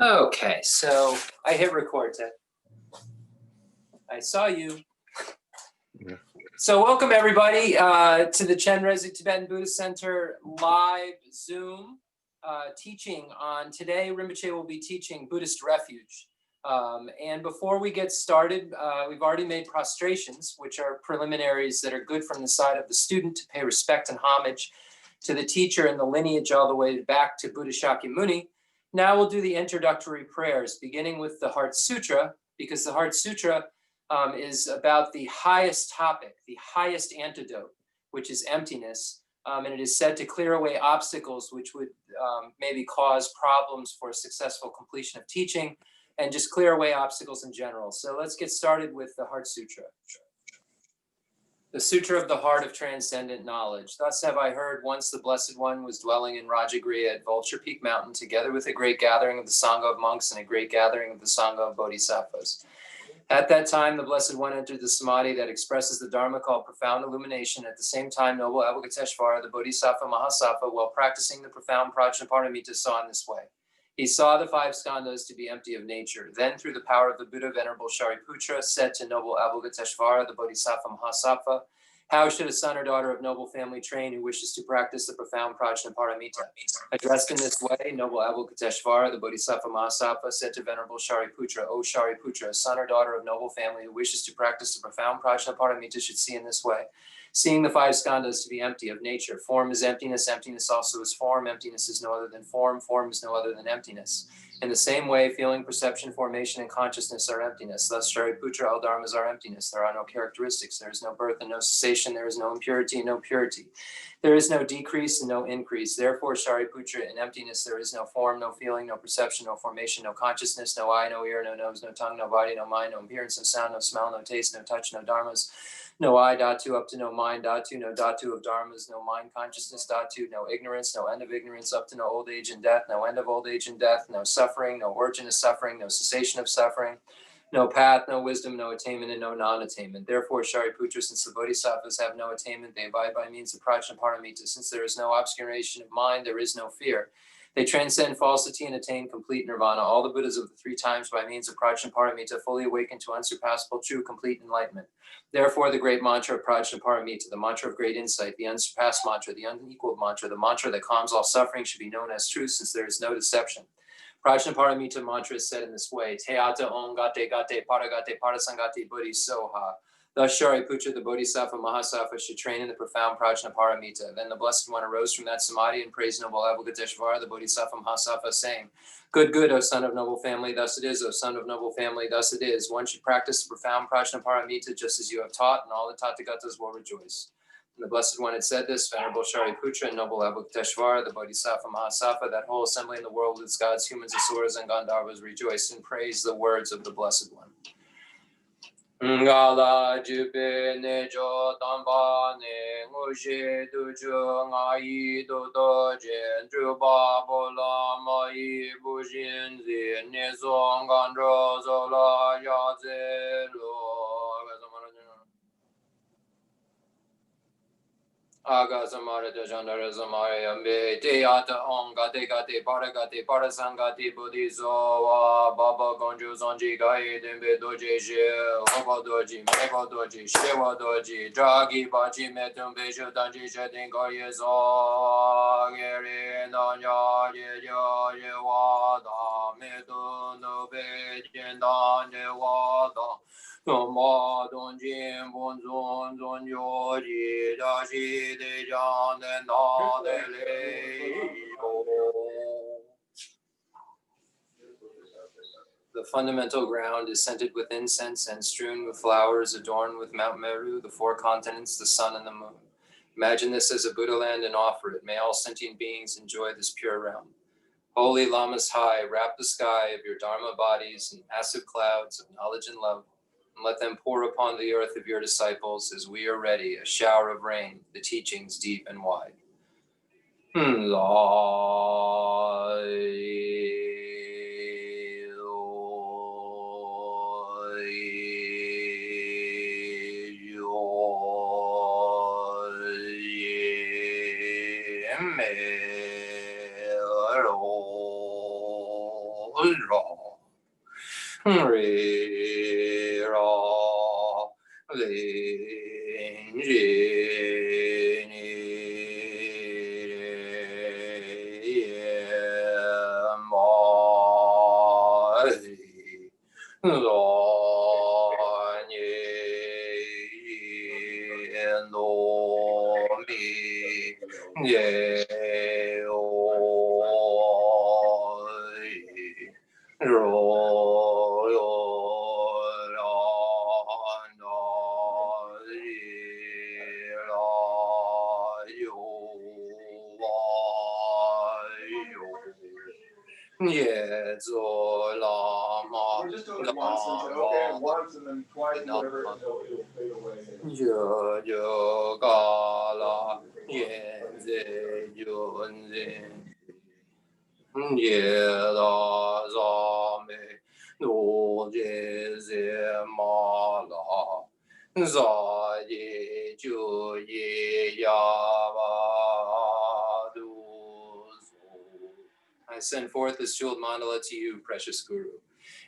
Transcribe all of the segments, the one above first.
Okay, so I hit record, Ted. I saw you. Yeah. So welcome everybody to the Chenrezig Tibetan Buddhist Center live Zoom teaching on today. Rinpoche will be teaching Buddhist Refuge. And before we get started, we've already made prostrations, which are preliminaries that are good from the side of the student to pay respect and homage to the teacher and the lineage all the way back to Buddha Shakyamuni. Now we'll do the introductory prayers, beginning with the Heart Sutra, because the Heart Sutra is about the highest topic, the highest antidote, which is emptiness. And it is said to clear away obstacles which would maybe cause problems for successful completion of teaching, and just clear away obstacles in general. So let's get started with the Heart Sutra. The Sutra of the Heart of Transcendent Knowledge. Thus have I heard once the Blessed One was dwelling in Rajagriha at Vulture Peak Mountain, together with a great gathering of the Sangha of monks and a great gathering of the Sangha of bodhisattvas. At that time, the Blessed One entered the samadhi that expresses the Dharma called profound illumination. At the same time, noble Avalokiteshvara, the Bodhisattva Mahasattva, while practicing the profound Prajnaparamita, saw in this way. He saw the five skandhas to be empty of nature. Then, through the power of the Buddha, Venerable Shariputra said to noble Avalokiteshvara, the Bodhisattva Mahasattva, how should a son or daughter of noble family train who wishes to practice the profound Prajnaparamita? Addressed in this way, noble Avalokiteshvara, the Bodhisattva Mahasattva, said to Venerable Shariputra, O Shariputra, a son or daughter of noble family who wishes to practice the profound Prajnaparamita should see in this way. Seeing the five skandhas to be empty of nature. Form is emptiness, emptiness also is form. Emptiness is no other than form, form is no other than emptiness. In the same way, feeling, perception, formation, and consciousness are emptiness. Thus, Shariputra, all dharmas are emptiness. There are no characteristics. There is no birth and no cessation. There is no impurity and no purity. There is no decrease and no increase. Therefore, Shariputra, in emptiness, there is no form, no feeling, no perception, no formation, no consciousness, no eye, no ear, no nose, no tongue, no body, no mind, no appearance, no sound, no smell, no taste, no touch, no dharmas. No I, dhatu, up to no mind, dhatu, no dhatu of dharmas, no mind consciousness, dhatu, no ignorance, no end of ignorance, up to no old age and death, no end of old age and death, no suffering, no origin of suffering, no cessation of suffering, no path, no wisdom, no attainment, and no non-attainment. Therefore, Shariputra, since the bodhisattvas have no attainment, they abide by means of Prajnaparamita. Since there is no obscuration of mind, there is no fear. They transcend falsity and attain complete nirvana. All the Buddhas of the three times by means of Prajnaparamita fully awaken to unsurpassable, true, complete enlightenment. Therefore, the great mantra of Prajnaparamita, the mantra of great insight, the unsurpassed mantra, the unequaled mantra, the mantra that calms all suffering should be known as truth, since there is no deception. Prajnaparamita mantra is said in this way: Teata om gate gate paragate parasangate buddhi soha. Thus Shariputra, the Bodhisattva Mahasattva, should train in the profound Prajnaparamita. Then the Blessed One arose from that samadhi and praised noble Avalokiteshvara, the Bodhisattva Mahasattva, saying, Good, good, O son of noble family, thus it is, O son of noble family, thus it is. One should practice the profound Prajnaparamita just as you have taught, and all the Tathagatas will rejoice. And the Blessed One had said this, Venerable Shariputra and noble Avalokiteshvara, the Bodhisattva Mahasattva, that whole assembly in the world with its gods, humans, asuras, and Gandharvas rejoiced and praised the words of the Blessed One. Ngala jupe ne jo tamba ne ngushe tuju ngayi do jen juba bola mai bujin zi ne zong gandro zola ya ze lo Aga Samara Jandara Samara Yambe Teata Om Gate Gate Paragate Parasangati Buddhizo Baba Gonju Zonji Gai Dembe Doji She Hobo Doji Mego Doji Shewa Doji Dragi Baji Metum Beju Danji Shetin Goye Zo Geri Nanya Yeyo Yewada Medu No Bejin Dan Yewada Ma Don Jin Bon Zon Zon Yoji Dashi De Jan Den Da De Le. The fundamental ground is scented with incense and strewn with flowers, adorned with Mount Meru, the four continents, the sun, and the moon. Imagine this as a Buddha land and offer it. May all sentient beings enjoy this pure realm. Holy Lamas high, wrap the sky of your Dharma bodies in massive clouds of knowledge and love, and let them pour upon the earth of your disciples as we are ready, a shower of rain, the teachings deep and wide. Yeah, so Lama. Or just do it once and say, okay, once and then twice, whatever, it'll fade away. Jo jo gala yen ze yun zin ye da za me no je ze ma la za ye ju ye ya ba du zo. I send forth this jeweled mandala to you, precious Guru.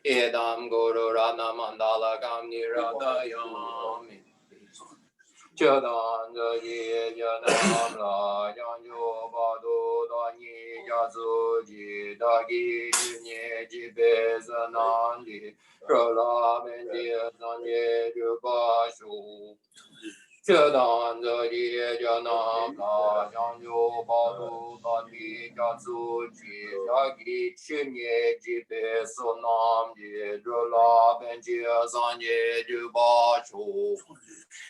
Edam Guru Radha Mandala Gam Niradayami. Jadan Ye Janam La Yan Yo Badu Dani Yazuji Dagi Junye Jibe Zanandi Rala Mendi Zanye Jubashu. Jadan Ye Janam La Yan Yo Badu Dani Yazuji Dagi Junye Jibe Zanandi Rala Mendi Zanye Jubashu.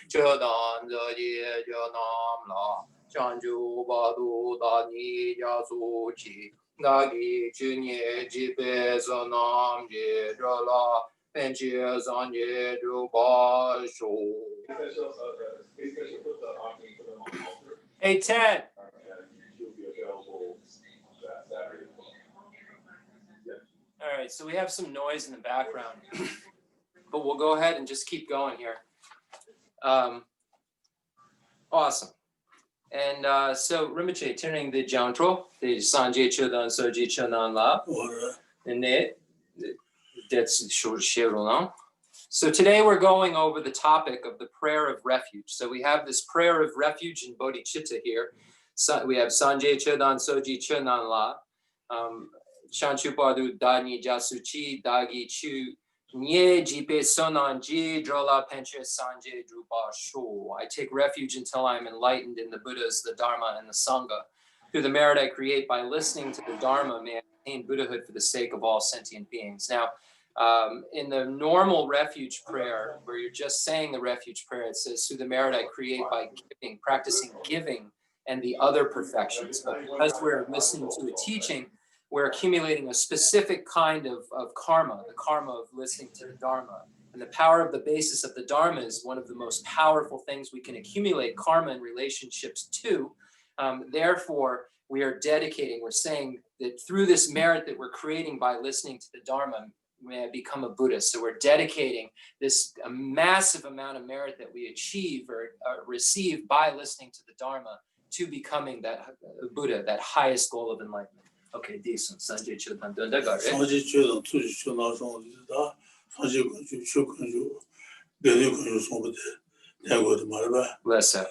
Jadan Ye Janam La Chanju Badu Dani Yazuchi Nagi Junye Jibe Zanam Ye Jala Benji Zanye Jubashu. 8:10. All right, so we have some noise in the background, but we'll go ahead and just keep going here. Awesome. And so Rinpoche turning the Jantro, the Sanje Chodan Soji Chodan La, and that's short now. So today we're going over the topic of the Prayer of Refuge. So we have this Prayer of Refuge in Bodhicitta here. So we have Sanje Chodan Soji Chodan La, Shanchu Padu Dani Jasuchi Dagi Chu. Nye jipe sonanji drola penche sanje drupa shu. I take refuge until I am enlightened in the Buddhas, the Dharma, and the Sangha. Through the merit I create by listening to the Dharma, may I attain Buddhahood for the sake of all sentient beings. Now, in the normal refuge prayer, where you're just saying the refuge prayer, it says, through the merit I create by giving, practicing giving and the other perfections. But because we're listening to a teaching, we're accumulating a specific kind of karma, the karma of listening to the Dharma. And the power of the basis of the Dharma is one of the most powerful things we can accumulate karma and relationships to. Therefore, we are dedicating, we're saying that through this merit that we're creating by listening to the Dharma, may I become a Buddhist. So we're dedicating this a massive amount of merit that we achieve or receive by listening to the Dharma to becoming that Buddha, that highest goal of enlightenment. Okay, decent. Sanjay Chodan Dunda got it. Sanjay Chodan Tuji Chodan Song Sanjay Kunju Shokunju Deni Kunju Song Tango the Maraba. Less up.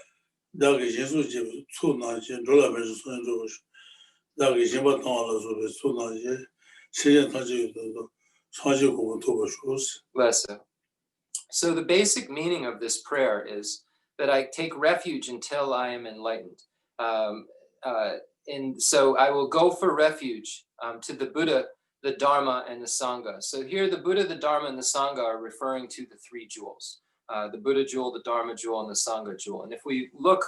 Dagi Jinsu Jib Tsunaji Drola Benjo Sanjo Dagi Jimba Tangala Sobe Tsunaji Shijan Taji Sanjay Kunju Toba Shus. Less up. So the basic meaning of this prayer is that I take refuge until I am enlightened. And so I will go for refuge to the Buddha, the Dharma, and the Sangha. So here the Buddha, the Dharma, and the Sangha are referring to the three jewels. The Buddha jewel, the Dharma jewel, and the Sangha jewel. And if we look,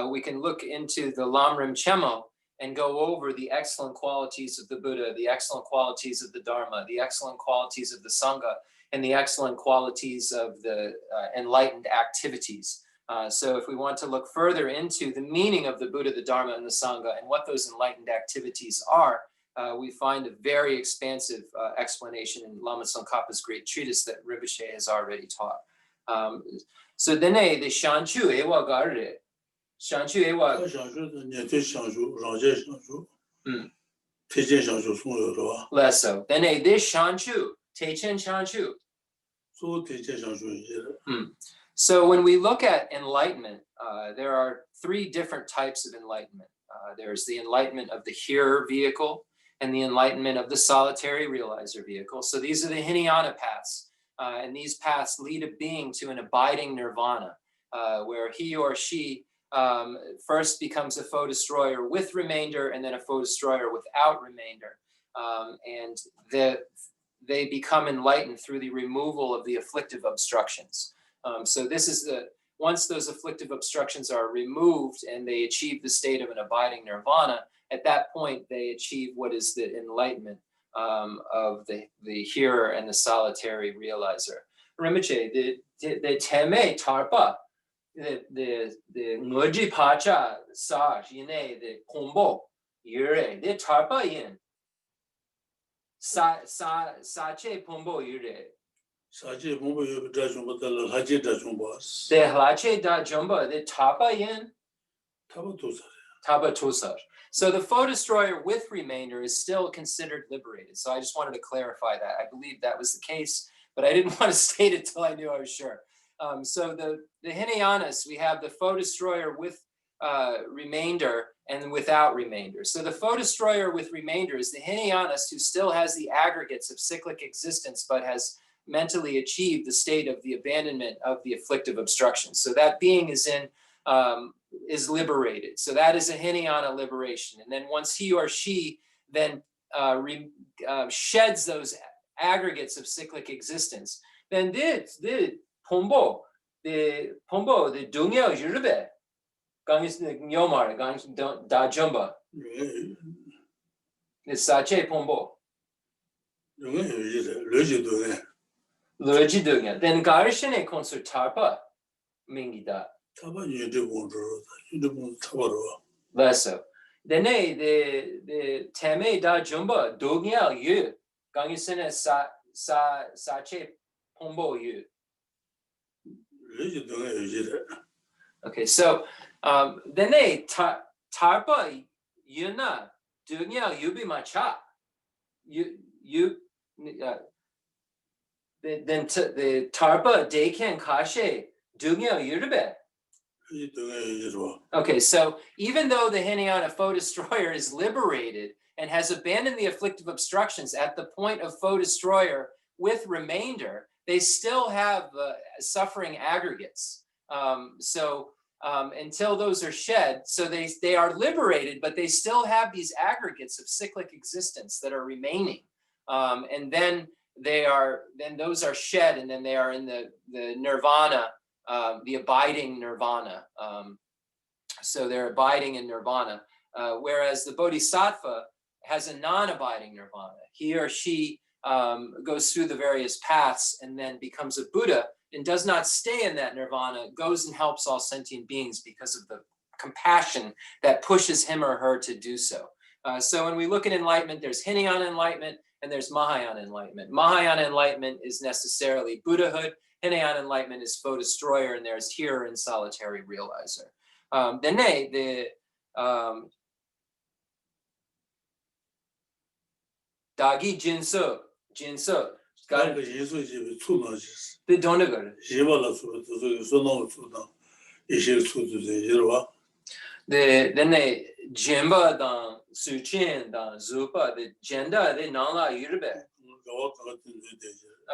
we can look into the Lamrim Chemo and go over the excellent qualities of the Buddha, the excellent qualities of the Dharma, the excellent qualities of the Sangha, and the excellent qualities of the enlightened activities. So if we want to look further into the meaning of the Buddha, the Dharma, and the Sangha, and what those enlightened activities are, we find a very expansive explanation in Lama Tsongkhapa's great treatise that Rinpoche has already taught. So dene the shanchu ewa garre. 想去ewa. 他想说的年岁想说，让家想说，推荐想说送有的吧， Less so. Then this shanchu, teichen shanchu. 做推荐想说一些的， So when we look at enlightenment, there are three different types of enlightenment. There's the enlightenment of the hearer vehicle and the enlightenment of the solitary realizer vehicle. So these are the Hinayana paths. And these paths lead a being to an abiding nirvana, where he or she first becomes a foe destroyer with remainder and then a foe destroyer without remainder. And they become enlightened through the removal of the afflictive obstructions. So this is once those afflictive obstructions are removed and they achieve the state of an abiding nirvana, at that point they achieve what is the enlightenment of the hearer and the solitary realizer. Rinpoche, the teme tarpa, the ngoji pacha sa yine the kombo yure the tarpa yin sa che pombo yure. 啥节我们有这种不得了，还接这种吧， The hlache da jumba, the tapa yin 他们都是。 tapa tusar. So the foe destroyer with remainder is still considered liberated. So I just wanted to clarify that. I believe that was the case, but I didn't want to state it till I knew I was sure. So the Hinayanas, we have the foe destroyer with remainder and without remainder. So the foe destroyer with remainder is the Hinayanas who still has the aggregates of cyclic existence, but has mentally achieved the state of the abandonment of the afflictive obstructions. So that being is liberated. So that is a Hinayana liberation. And then once he or she then sheds those aggregates of cyclic existence, then the pombo, the dungyo yurbe, gangis nyomar, gangis da jumba, the sache pombo. 人家有意思，了解多呢。 Loji dungya. Then garishene Khensur tarpa mingida. 他把你这工作，你这工作差不多。 Leso. Then the teme da jumba dungya yu. Gangisene sache pombo yu. 了解多呢有意思。 Okay, so then tarpa yuna dungya yubi macha. Then the tarpa deken kashe dungya yurbe. 了解多呢有意思吧？ Okay, so even though the Hinayana foe destroyer is liberated and has abandoned the afflictive obstructions at the point of foe destroyer with remainder, they still have suffering aggregates. Until those are shed, so they are liberated, but they still have these aggregates of cyclic existence that are remaining. And then those are shed, and then they are in the nirvana, the abiding nirvana. So they're abiding in nirvana, whereas the bodhisattva has a non-abiding nirvana. He or she goes through the various paths and then becomes a Buddha and does not stay in that nirvana, goes and helps all sentient beings because of the compassion that pushes him or her to do so. So when we look at enlightenment, there's Hinayana enlightenment and there's Mahayana enlightenment. Mahayana enlightenment is necessarily Buddhahood. Hinayana enlightenment is foe destroyer, and there's hearer and solitary realizer. Then Dagi jinso. 那个因素就是触动就是， The donagar. 希望了说就是说那个触动，一些触动就是吧。 Then they jemba dan suchin dan zupa the jenda the nala yurbe.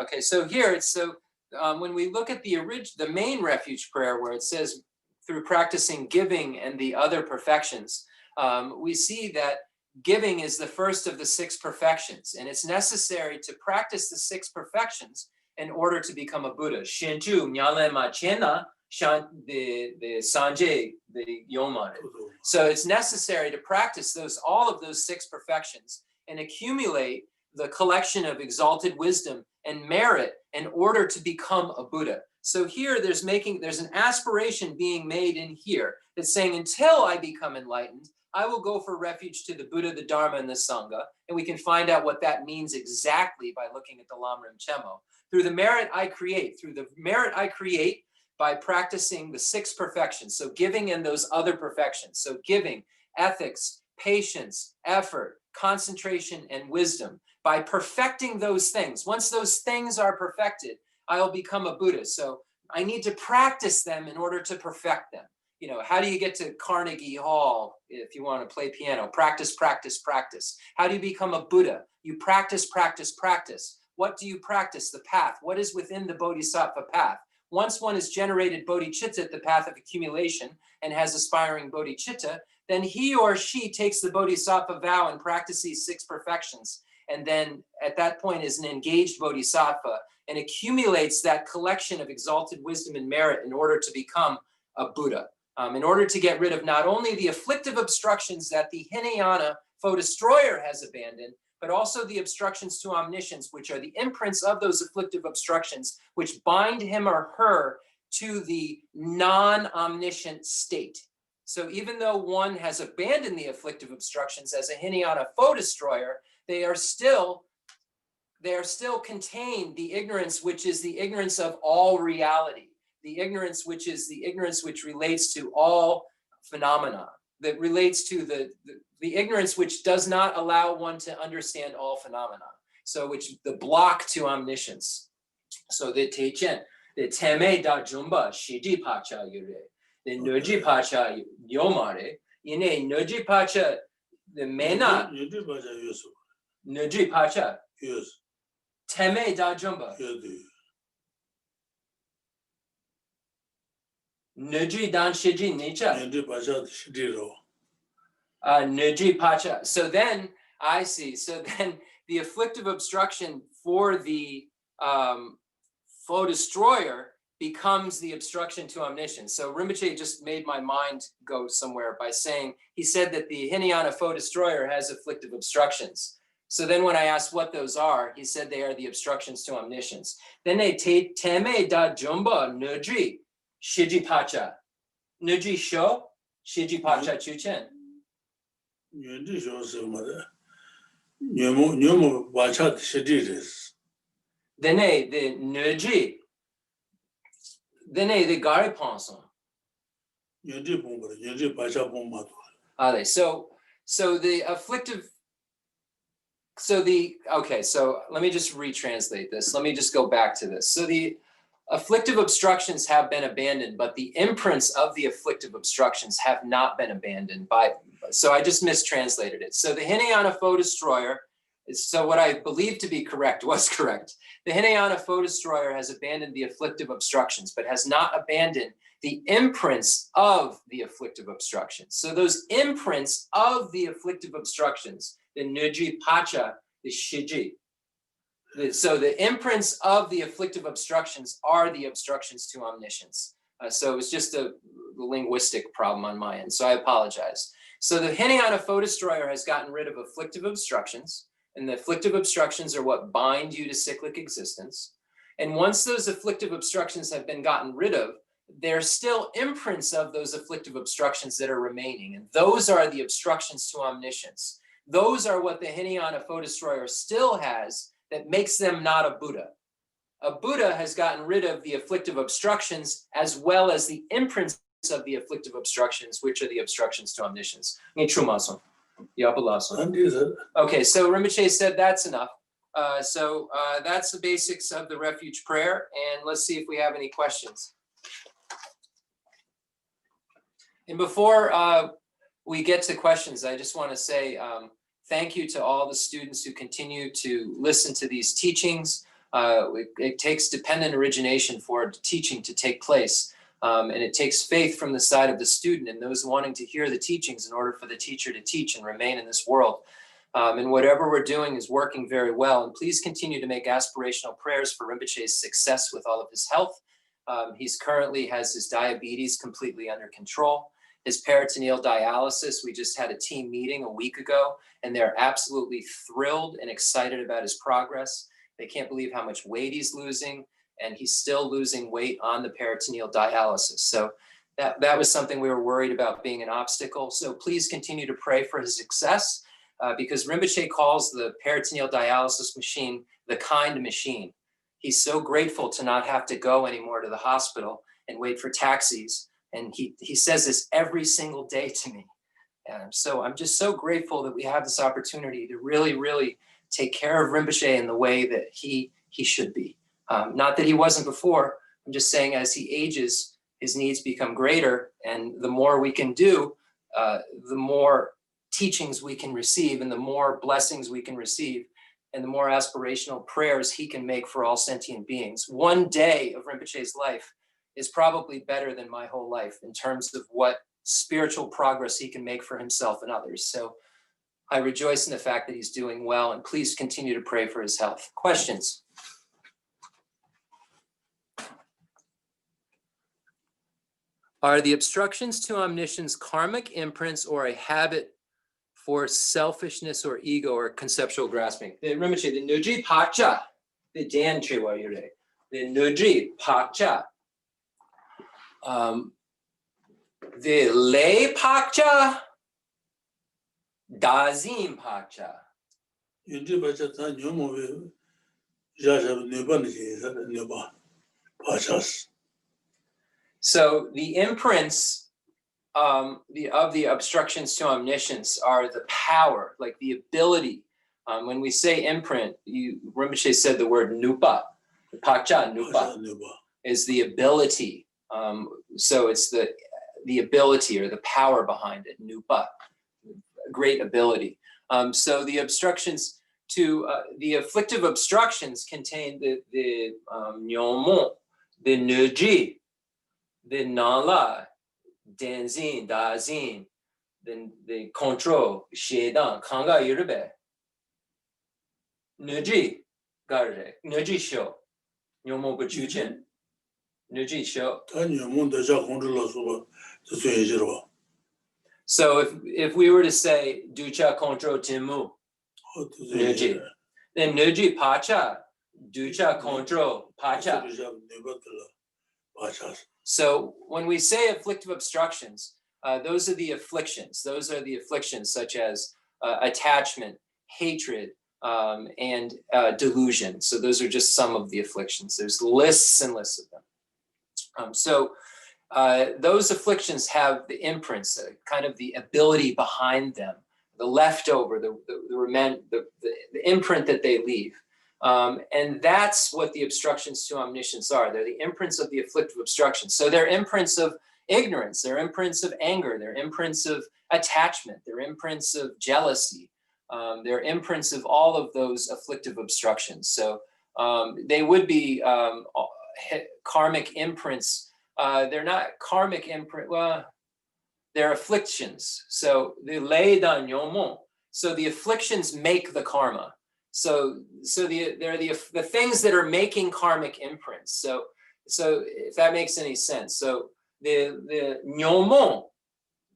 Okay, so here it's when we look at the main refuge prayer where it says through practicing giving and the other perfections, we see that giving is the first of the 6 perfections, and it's necessary to practice the 6 perfections in order to become a Buddha. Shinju nyale ma chena the sanje the yomare. So it's necessary to practice all of those 6 perfections and accumulate the collection of exalted wisdom and merit in order to become a Buddha. So here there's an aspiration being made in here that's saying, until I become enlightened, I will go for refuge to the Buddha, the Dharma, and the Sangha. And we can find out what that means exactly by looking at the Lam Rim Chemo. Through the merit I create, by practicing the 6 perfections. So giving and those other perfections. So giving, ethics, patience, effort, concentration, and wisdom. By perfecting those things, once those things are perfected, I'll become a Buddha. So I need to practice them in order to perfect them. You know, how do you get to Carnegie Hall if you want to play piano? Practice, practice, practice. How do you become a Buddha? You practice, practice, practice. What do you practice? The path. What is within the Bodhisattva path? Once one has generated bodhicitta, the path of accumulation, and has aspiring bodhicitta, then he or she takes the bodhisattva vow and practices 6 perfections. And then at that point is an engaged bodhisattva and accumulates that collection of exalted wisdom and merit in order to become a Buddha. In order to get rid of not only the afflictive obstructions that the Hinayana foe destroyer has abandoned, but also the obstructions to omniscience, which are the imprints of those afflictive obstructions, which bind him or her to the non-omniscient state. So even though one has abandoned the afflictive obstructions as a Hinayana foe destroyer, they are still contained the ignorance, which is the ignorance of all reality, the ignorance which is the ignorance which relates to all phenomena, that relates to the ignorance which does not allow one to understand all phenomena. So which the block to omniscience. So the Teichen, the Teme da Jumba, Shiji Pacha Yure, the Nuji Pacha Yomare, Ine Nuji Pacha, the Mena, Nuji Pacha, Yes. Teme da Jumba, Nuji Dan Shiji Nicha. Nuji Pacha. So then I see. So then the afflictive obstruction for the foe destroyer becomes the obstruction to omniscience. So Rinpoche just made my mind go somewhere by saying, he said that the Hinayana foe destroyer has afflictive obstructions. So then when I asked what those are, he said they are the obstructions to omniscience. Then they teme da jumba nuji shiji pacha. Nuji sho shiji pacha chuchen. Then the nuji. Then the gari ponson. So the afflictive. So let me just retranslate this. Let me just go back to this. So the afflictive obstructions have been abandoned, but the imprints of the afflictive obstructions have not been abandoned so I just mistranslated it. So the Hinayana foe destroyer, so what I believe to be correct was correct. The Hinayana foe destroyer has abandoned the afflictive obstructions, but has not abandoned the imprints of the afflictive obstructions. So those imprints of the afflictive obstructions, the nuji pacha, the shiji. So the imprints of the afflictive obstructions are the obstructions to omniscience. So it was just a linguistic problem on my end, so I apologize. So the Hinayana foe destroyer has gotten rid of afflictive obstructions, and the afflictive obstructions are what bind you to cyclic existence. And once those afflictive obstructions have been gotten rid of, there's still imprints of those afflictive obstructions that are remaining. And those are the obstructions to omniscience. Those are what the Hinayana foe destroyer still has that makes them not a Buddha. A Buddha has gotten rid of the afflictive obstructions as well as the imprints of the afflictive obstructions, which are the obstructions to omniscience. Okay, so Rinpoche said that's enough. So that's the basics of the refuge prayer. And let's see if we have any questions. And before we get to questions, I just want to say thank you to all the students who continue to listen to these teachings. It takes dependent origination for teaching to take place. And it takes faith from the side of the student and those wanting to hear the teachings in order for the teacher to teach and remain in this world. And whatever we're doing is working very well. And please continue to make aspirational prayers for Rinpoche's success with all of his health. He's currently has his diabetes completely under control. His peritoneal dialysis, we just had a team meeting a week ago, and they're absolutely thrilled and excited about his progress. They can't believe how much weight he's losing, and he's still losing weight on the peritoneal dialysis. So that was something we were worried about being an obstacle. So please continue to pray for his success because Rinpoche calls the peritoneal dialysis machine the kind machine. He's so grateful to not have to go anymore to the hospital. and wait for taxis. And he says this every single day to me. And so I'm just so grateful that we have this opportunity to really, really take care of Rinpoche in the way that he should be. Not that he wasn't before. I'm just saying as he ages, his needs become greater, and the more we can do, the more teachings we can receive, and the more blessings we can receive, and the more aspirational prayers he can make for all sentient beings. One day of Rinpoche's life is probably better than my whole life in terms of what spiritual progress he can make for himself and others. So I rejoice in the fact that he's doing well, and please continue to pray for his health. Questions? Are the obstructions to omniscience karmic imprints or a habit for selfishness or ego or conceptual grasping? The Rinpoche, the nuji pacha, the dan chewa yure, the nuji pacha, the lay pacha, dazim pacha. Yundi bacha ta nyomo ve jaja neba ni neba pachas. So the imprints of the obstructions to omniscience are the power, like the ability. When we say imprint, Rinpoche said the word nupa, pacha nupa is the ability. So it's the ability or the power behind it, nupa, great ability. So the obstructions to the afflictive obstructions contain the nyomo, the nuji, the nala, Tenzin, Dazin, then the control, Shedan, Kanga Yurbe, Nuji, Garre, Nuji Show, Nyomo Bachuchen, Nuji Show. So if we were to say Ducha Control Timu, Nuji, then Nuji Pacha, Ducha Control Pacha. So when we say afflictive obstructions, those are the afflictions. Those are the afflictions such as attachment, hatred, and delusion. So those are just some of the afflictions. There's lists and lists of them. So those afflictions have the imprints, kind of the ability behind them, the leftover, the imprint that they leave. And that's what the obstructions to omniscience are. They're the imprints of the afflictive obstructions. So they're imprints of ignorance, they're imprints of anger, they're imprints of attachment, they're imprints of jealousy, they're imprints of all of those afflictive obstructions. So they would be karmic imprints. They're not karmic imprint, well, they're afflictions. So the lei dan yomon. So the afflictions make the karma. So they're the things that are making karmic imprints. So if that makes any sense. So the nyomon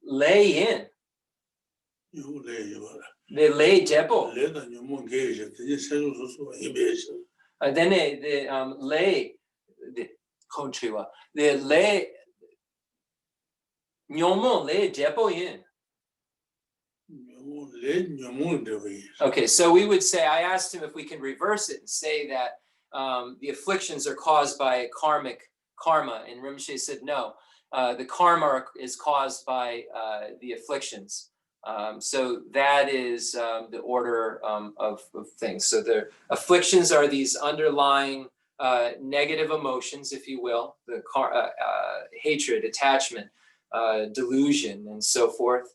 lay in. The lay depo. Then the lay the kontriwa. The lay nyomon lay depo in. Okay, so we would say, I asked him if we can reverse it and say that the afflictions are caused by karma, and Rinpoche said no. The karma is caused by the afflictions. So that is the order of things. So the afflictions are these underlying negative emotions, if you will, the hatred, attachment, delusion, and so forth.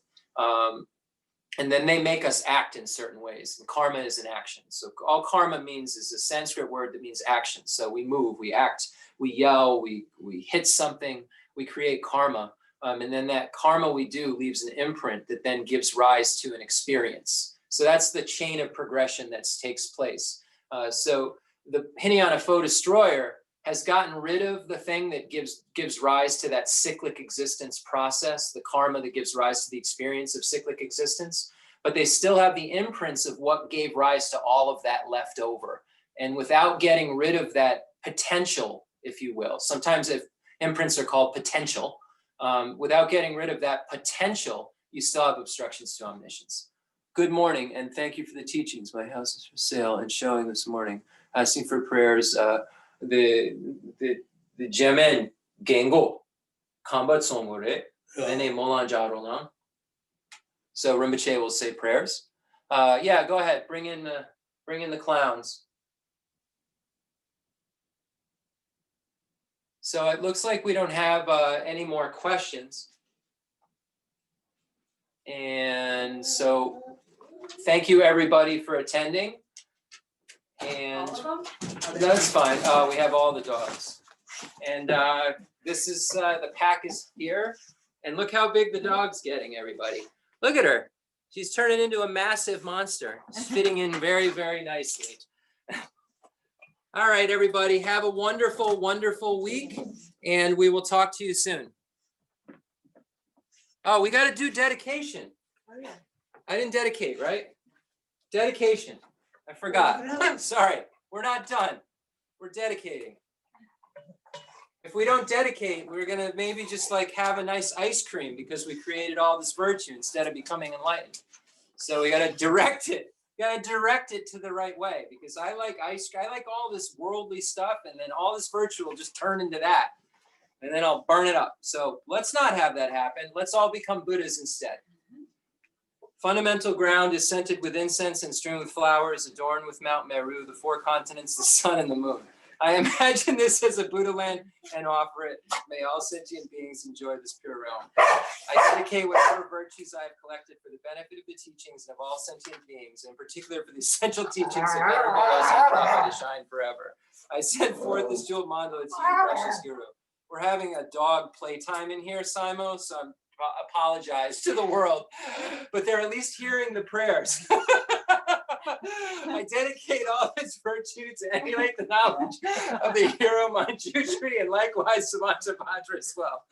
And then they make us act in certain ways. And karma is an action. So all karma means is a Sanskrit word that means action. So we move, we act, we yell, we hit something, we create karma. And then that karma we do leaves an imprint that then gives rise to an experience. So that's the chain of progression that takes place. So the Hinayana foe destroyer has gotten rid of the thing that gives rise to that cyclic existence process, the karma that gives rise to the experience of cyclic existence, but they still have the imprints of what gave rise to all of that left over. And without getting rid of that potential, if you will, sometimes if imprints are called potential, without getting rid of that potential, you still have obstructions to omniscience. Good morning, and thank you for the teachings. My house is for sale and showing this morning. Asking for prayers. The Jemen gengo, kambat songore, mene molanjarolam. So Rinpoche will say prayers. Yeah, go ahead. Bring in the clowns. So it looks like we don't have any more questions. And so thank you everybody for attending. And that's fine. We have all the dogs. And this is, the pack is here. And look how big the dog's getting, everybody. Look at her. She's turning into a massive monster. She's fitting in very, very nicely. All right, everybody. Have a wonderful, wonderful week. And we will talk to you soon. Oh, we got to do dedication. Oh, yeah. I didn't dedicate, right? Dedication. I forgot. Sorry. We're not done. We're dedicating. If we don't dedicate, we're going to maybe just like have a nice ice cream because we created all this virtue instead of becoming enlightened. So we got to direct it. You got to direct it to the right way because I like ice cream. I like all this worldly stuff and then all this virtue will just turn into that. And then I'll burn it up. So let's not have that happen. Let's all become Buddhas instead. Fundamental ground is scented with incense and strewn with flowers, adorned with Mount Meru, the 4 continents, the sun, and the moon. I imagine this as a Buddha land and offer it. May all sentient beings enjoy this pure realm. I dedicate whatever virtues I have collected for the benefit of the teachings of all sentient beings, in particular for the essential teachings of Venerable Losang Tenzin to shine forever. I send forth this jeweled mandala to you, precious Guru. We're having a dog playtime in here, Simo, so I apologize to the world, but they're at least hearing the prayers. I dedicate all this virtue to emulate the knowledge of the hero Manjushri and likewise Samantabhadra as well.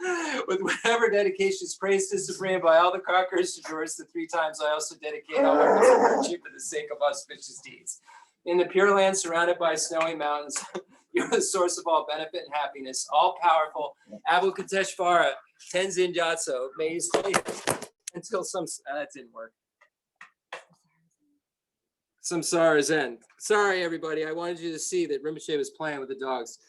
With whatever dedication is praised to Supreme by all the conquerors to Doris the 3 times, I also dedicate all weapons of virtue for the sake of auspicious deeds. In the Pure Land surrounded by snowy mountains, you're the source of all benefit and happiness, all powerful Abbot Teshvara, Tenzin Gyatso. May you stay until some, that didn't work. Samsara's end. Sorry, everybody. I wanted you to see that Rinpoche was playing with the dogs.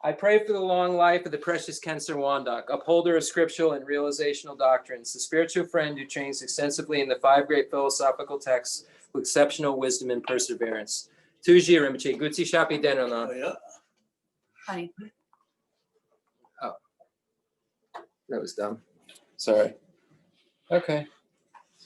I pray for the long life of the precious Khensur Wandak, upholder of scriptural and realizational doctrines, the spiritual friend who trains extensively in the 5 great philosophical texts with exceptional wisdom and perseverance. Tuji Rinpoche, Gutsi Shapi Denona. Oh, yeah. Honey. Oh, that was dumb. Sorry. Okay.